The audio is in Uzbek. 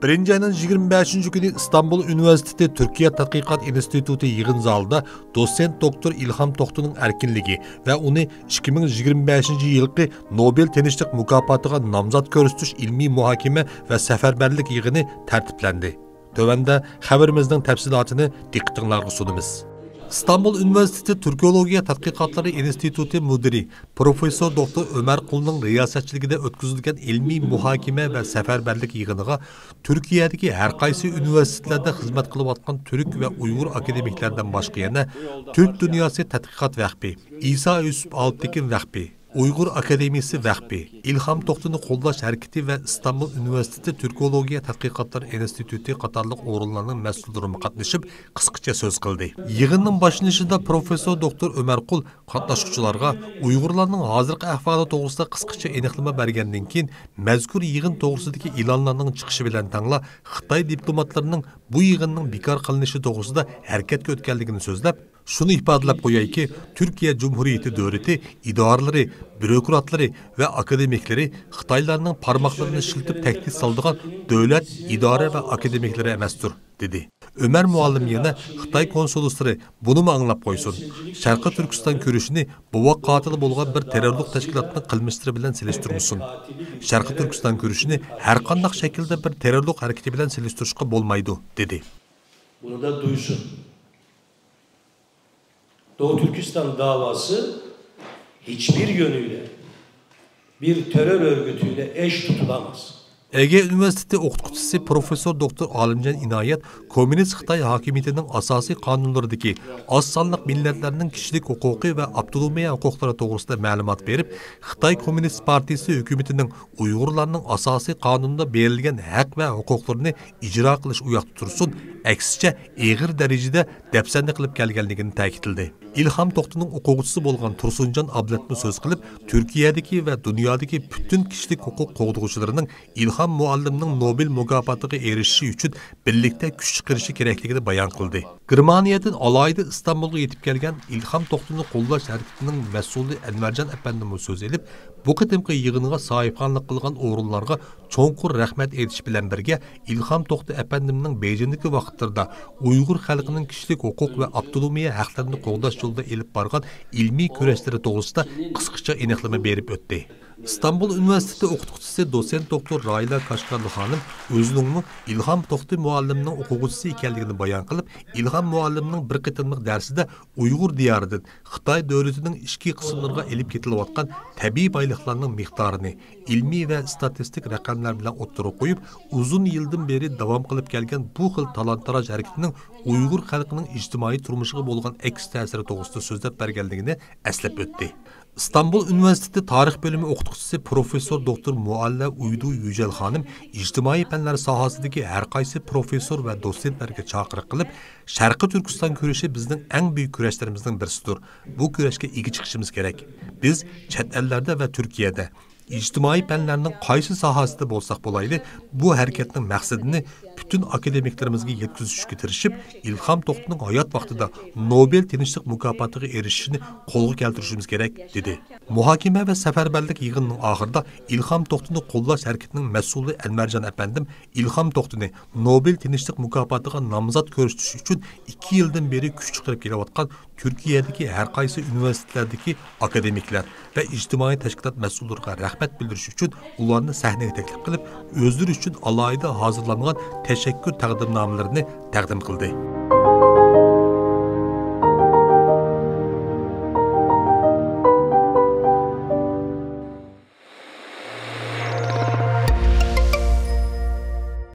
Birinci ayının 25. günü İstanbul Üniversitesi Türkiye Tadqiqat İnstitutu yığın zalida doçent doktor İlham Toxtu'nun erkinligi ve onu 2025 yılki Nobel Tinchlik mukofotiga namzat ko'rsatish ilmiy muhokama ve seferberlik yığını tertiplendi. Tövende haberimizden tafsilotini diqqatingizga sunamiz. İstanbul Üniversitesi Türkologiya Tadqiqatları İnstitutu müdiri Profesör Doktor Ömer Qul'ның riyasatçiligida o'tkazilgan ilmiy muhokama ve seferberlik yig'iniga Türkiye'deki her qaysi üniversitelerde hizmet kılıp Türk ve Uygur akademiklerden başka yana Türk Dünyası Tadqiqat Vakfı, İsa Yusuf Alptekin Vakfı, Uygur Akademisi Vakfı, İlham Toxtu'nu qo'llash hareketi ve İstanbul Üniversitesi Türkologiya Tadqiqatları İnstitutu qatorliq o'rinlarning mas'ullari qatnashib qisqacha so'z qildi. Yig'inning boshlanishida Profesör Doktor Ömer Qul qatnashuvchilarga Uyg'urlarning hozirgi ahvoli to'g'risida qisqacha aniqlama bergandan keyin mazkur yig'in to'g'risidagi e'lonlarning chiqishi bilan tangla Xitoy diplomatlarining bu yig'inning bekor qilinishi to'g'risida harakatga o'tganligini so'zlab, şunu ifadalab qo'yayki, Türkiye Cumhuriyeti Devleti idoraları, bürokratları ve akademikleri Xitoylarning parmaklarını shiltib tehdit saldigan devlet, idora ve akademikleri emasdir, dedi. Ömer muallim yana Xitoy konsolosları bunu mu anlap qo'ysun? Sharqi Turkiston ko'rishini buvaq qotili bo'lgan bir terrorlik tashkilotining qilmishlari bilan selishtirmoqsin. Sharqi Turkiston ko'rishini har qanday shaklda bir terrorlik harakati bilan selishtirishga bo'lmaydi, dedi. Bunu da duysun. Doğu Türkistan davası hiçbir yönüyle bir terör örgütüyle eş tutulamaz. Ege Üniversitesi o'qituvchisi Profesör Doktor Alimcan İnayet, Komünist Xitoy hokimiyatining asosiy qonunlaridagi oz sonliq millatlarning kishilik huquqi ve avtonomiya huquqlari to'g'risida ma'lumot berib, Xitoy Komünist Partiyasi hukumatining Uyg'urlarning asosiy qonunida berilgan haq va huquqlarini ijro qilish u yoqda tursin, aksicha og'ir darajada dafsanda qilib kelganligini ta'kidladi. İlham Toxtu'nun o'quvchisi bo'lgan Tursunjon Abletmi so'z qilib, Turkiyadagi va dunyodagi butun kishilik huquq qo'g'duvchilarining İlham muallimning Nobel mukofotiga erishishi uchun birlikda kuch chiqarishi kerakligini bayon qildi. Germaniyadan alayda İstanbulga yetib kelgan İlham Toxtu'ni qo'llash harakatining mas'uli Anvarjon apandimi so'z elib, bu qitimqi yig'iniga sohibxonlik qilgan o'rinlarga cho'nqur rahmat aytish bilan birga İlham Toxtu apandimning Bejindagi vaqtlarda Uyg'ur xalqining kishilik huquq va avtonomiya haqlarini qo'g'dash yo'lida elib borgan ilmiy kurashlari to'g'risida qisqacha aniqlama berib o'tdi. İstanbul Üniversitesi o'qituvchisi doçent doktor Rayla Kashgarlı Hanım o'zining İlham Toxtu muallimning o'quvchisi ekanligini bayon qilib, İlham muallimning bir qitimliq darsida Uyg'ur diyoridan Xitoy davlatining ichki qismlariga elib ketilayotgan tabiiy boyliqlarning miqdorini ilmiy va statistik raqamlar bilan o'ttirib qo'yib, uzun yildan beri davom qilib kelgan bu xil talon-taroj harakatining Uyg'ur xalqining ijtimoiy turmushiga bo'lgan aks ta'siri to'g'risida so'zlab berganligini eslab o'tdi. İstanbul Üniversitesi Tarix Bölümü o'qituvchisi Profesör Doktor Mualla Uydu Yücel Hanım, ijtimoiy fanlar sohasidagi har qaysi professor va doçentlarga chaqiriq qilib, Sharqi Turkiston kurashi bizning eng buyuk kurashlarimizdan birisidir. Bu kurashga ega chiqishimiz kerak. Biz chet ellarda va Turkiyada ijtimoiy fanlarning qaysi sohasida bo'lsak bo'laydi, bu harakatning maqsadini bütün akademiklerimizga yetkazishga tirishib, İlham Toxtu'nun hayat vaqtida Nobel Tinchlik mukofotiga erishishini qo'lga keltirishimiz kerak, dedi. Muhokama ve seferberlik yig'inining oxirida İlham Toxtu'ni qo'llash harakatining mas'uli Anvarjon apandim İlham Toxtu'ni Nobel Tinchlik mukofotiga nomzod ko'rsatish uchun 2 yildan beri kuch chiqarib kelayotgan Türkiye'deki her qaysi üniversitelerdeki akademikler ve ijtimoiy tashkilot mas'ullariga rahmat bildirish uchun ularni sahnaga taklif qilib, o'zlari uchun alohida hozirlangan teşekkür taqdimnomalarini taqdim qildi.